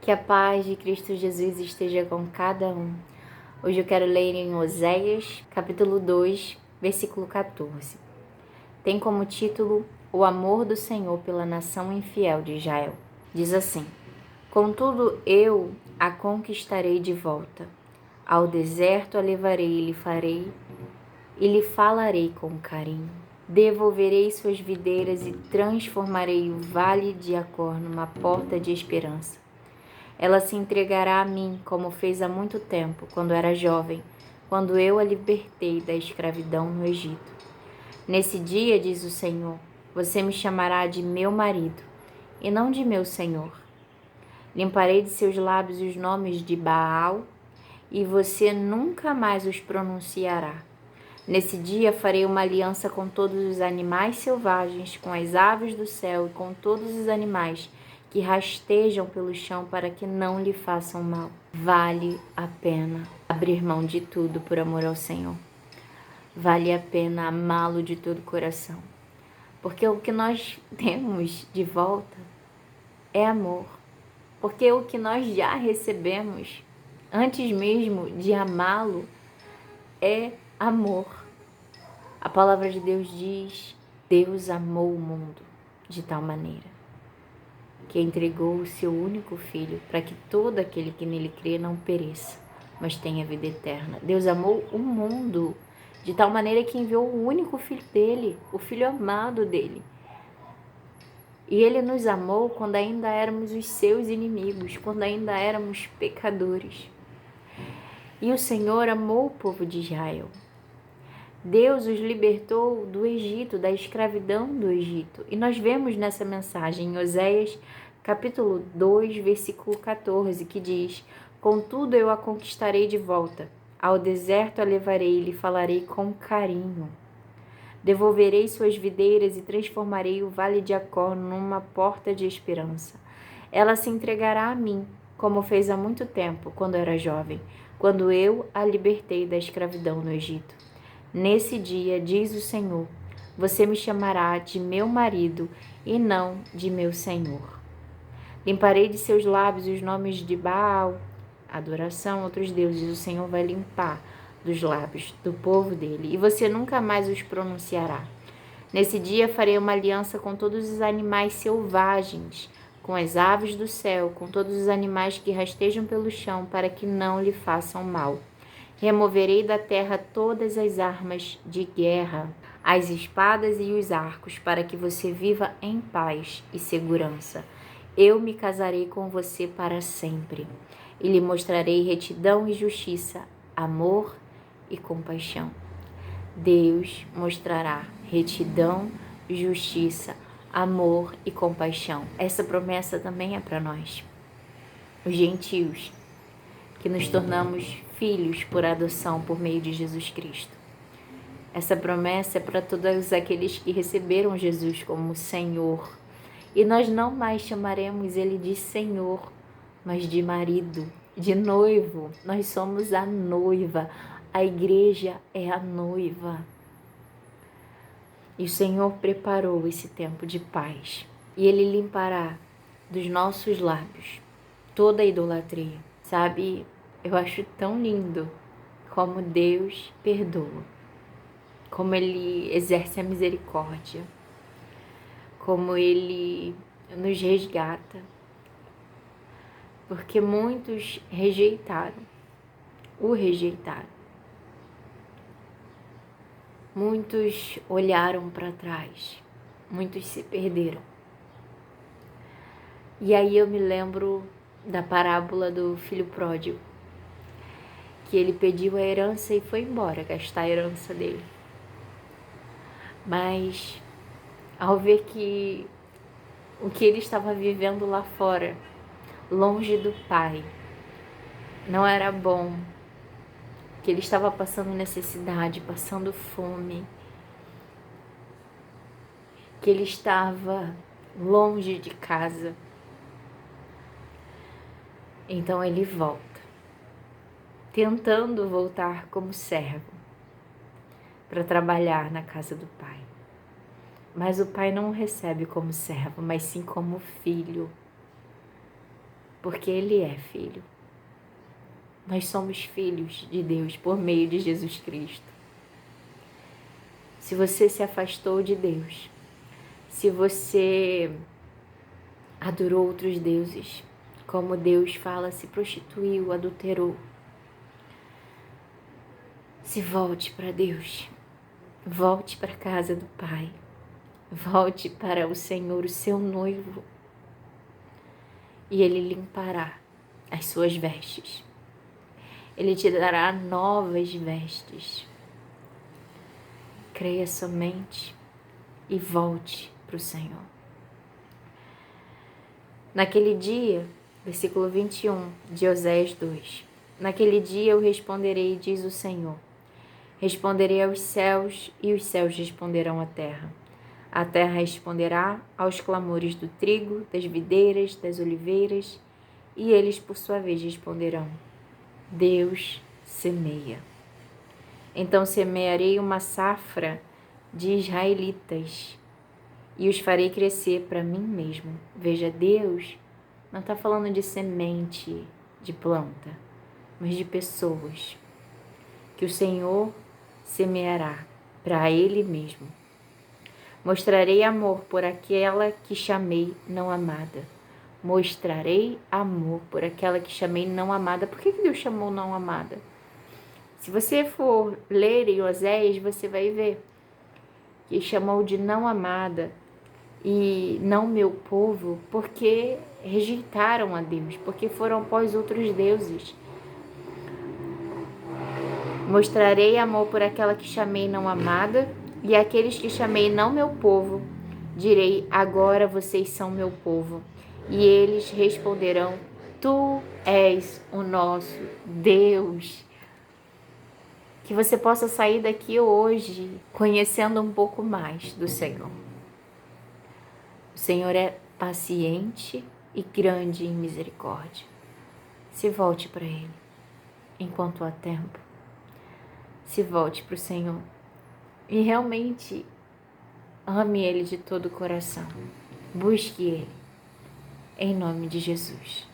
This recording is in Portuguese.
Que a paz de Cristo Jesus esteja com cada um. Hoje eu quero ler em Oséias, capítulo 2, versículo 14. Tem como título O amor do Senhor pela nação infiel de Israel. Diz assim: Contudo eu a conquistarei de volta. Ao deserto a levarei e lhe falarei com carinho. Devolverei suas videiras e transformarei o vale de Acor numa porta de esperança. Ela se entregará a mim, como fez há muito tempo, quando era jovem, quando eu a libertei da escravidão no Egito. Nesse dia, diz o Senhor, você me chamará de meu marido, e não de meu senhor. Limparei de seus lábios os nomes de Baal, e você nunca mais os pronunciará. Nesse dia farei uma aliança com todos os animais selvagens, com as aves do céu e com todos os animais que rastejam pelo chão para que não lhe façam mal. Vale a pena abrir mão de tudo por amor ao Senhor. Vale a pena amá-lo de todo o coração. Porque o que nós temos de volta é amor. Porque o que nós já recebemos, antes mesmo de amá-lo, é amor. A palavra de Deus diz: Deus amou o mundo de tal maneira que entregou o seu único filho para que todo aquele que nele crê não pereça, mas tenha vida eterna. Deus amou o mundo de tal maneira que enviou o único filho dele, o filho amado dele. E ele nos amou quando ainda éramos os seus inimigos, quando ainda éramos pecadores. E o Senhor amou o povo de Israel. Deus os libertou do Egito, da escravidão do Egito. E nós vemos nessa mensagem em Oséias, capítulo 2, versículo 14, que diz: Contudo eu a conquistarei de volta. Ao deserto a levarei e lhe falarei com carinho. Devolverei suas videiras e transformarei o vale de Acor numa porta de esperança. Ela se entregará a mim, como fez há muito tempo, quando era jovem, quando eu a libertei da escravidão no Egito. Nesse dia, diz o Senhor, você me chamará de meu marido e não de meu senhor. Limparei de seus lábios os nomes de Baal, adoração a outros deuses. O Senhor vai limpar dos lábios do povo dele, e você nunca mais os pronunciará. Nesse dia farei uma aliança com todos os animais selvagens, com as aves do céu, com todos os animais que rastejam pelo chão, para que não lhe façam mal. Removerei da terra todas as armas de guerra, as espadas e os arcos, para que você viva em paz e segurança. Eu me casarei com você para sempre, e lhe mostrarei retidão e justiça, amor e compaixão. Deus mostrará retidão, justiça, amor e compaixão. Essa promessa também é para nós, os gentios, que nos tornamos filhos por adoção por meio de Jesus Cristo. Essa promessa é para todos aqueles que receberam Jesus como Senhor. E nós não mais chamaremos Ele de Senhor, mas de marido, de noivo. Nós somos a noiva, a igreja é a noiva. E o Senhor preparou esse tempo de paz. E Ele limpará dos nossos lábios toda a idolatria. Sabe, eu acho tão lindo como Deus perdoa, como Ele exerce a misericórdia, como Ele nos resgata, porque muitos o rejeitaram. Muitos olharam para trás, muitos se perderam. E aí eu me lembro da parábola do filho pródigo, que ele pediu a herança e foi embora gastar a herança dele. Mas ao ver que o que ele estava vivendo lá fora, longe do pai, não era bom, que ele estava passando necessidade, passando fome, que ele estava longe de casa, então ele volta, tentando voltar como servo para trabalhar na casa do pai. Mas o pai não o recebe como servo, mas sim como filho. porque Ele é filho. Nós somos filhos de Deus por meio de Jesus Cristo. Se você se afastou de Deus, se você adorou outros deuses, como Deus fala, se prostituiu, adulterou, se volte para Deus, volte para a casa do Pai, volte para o Senhor, o seu noivo, e Ele limpará as suas vestes. Ele te dará novas vestes. Creia somente e volte para o Senhor. Naquele dia, versículo 21 de Oséias 2. Naquele dia eu responderei, diz o Senhor. Responderei aos céus e os céus responderão à terra. A terra responderá aos clamores do trigo, das videiras, das oliveiras, e eles por sua vez responderão. Deus semeia. Então semearei uma safra de israelitas e os farei crescer para mim mesmo. Veja, Deus não está falando de semente de planta, mas de pessoas que o Senhor semeará para Ele mesmo. Mostrarei amor por aquela que chamei não amada. Mostrarei amor por aquela que chamei não amada. Por que Deus chamou não amada? Se você for ler em Oséias, você vai ver que chamou de não amada e não meu povo, porque rejeitaram a Deus, porque foram após outros deuses. Mostrarei amor por aquela que chamei não amada, e aqueles que chamei não meu povo, direi, agora vocês são meu povo. E eles responderão, tu és o nosso Deus. Que você possa sair daqui hoje conhecendo um pouco mais do Senhor. O Senhor é paciente e grande em misericórdia. Se volte para Ele enquanto há tempo. Se volte para o Senhor e realmente ame Ele de todo o coração. Busque Ele em nome de Jesus.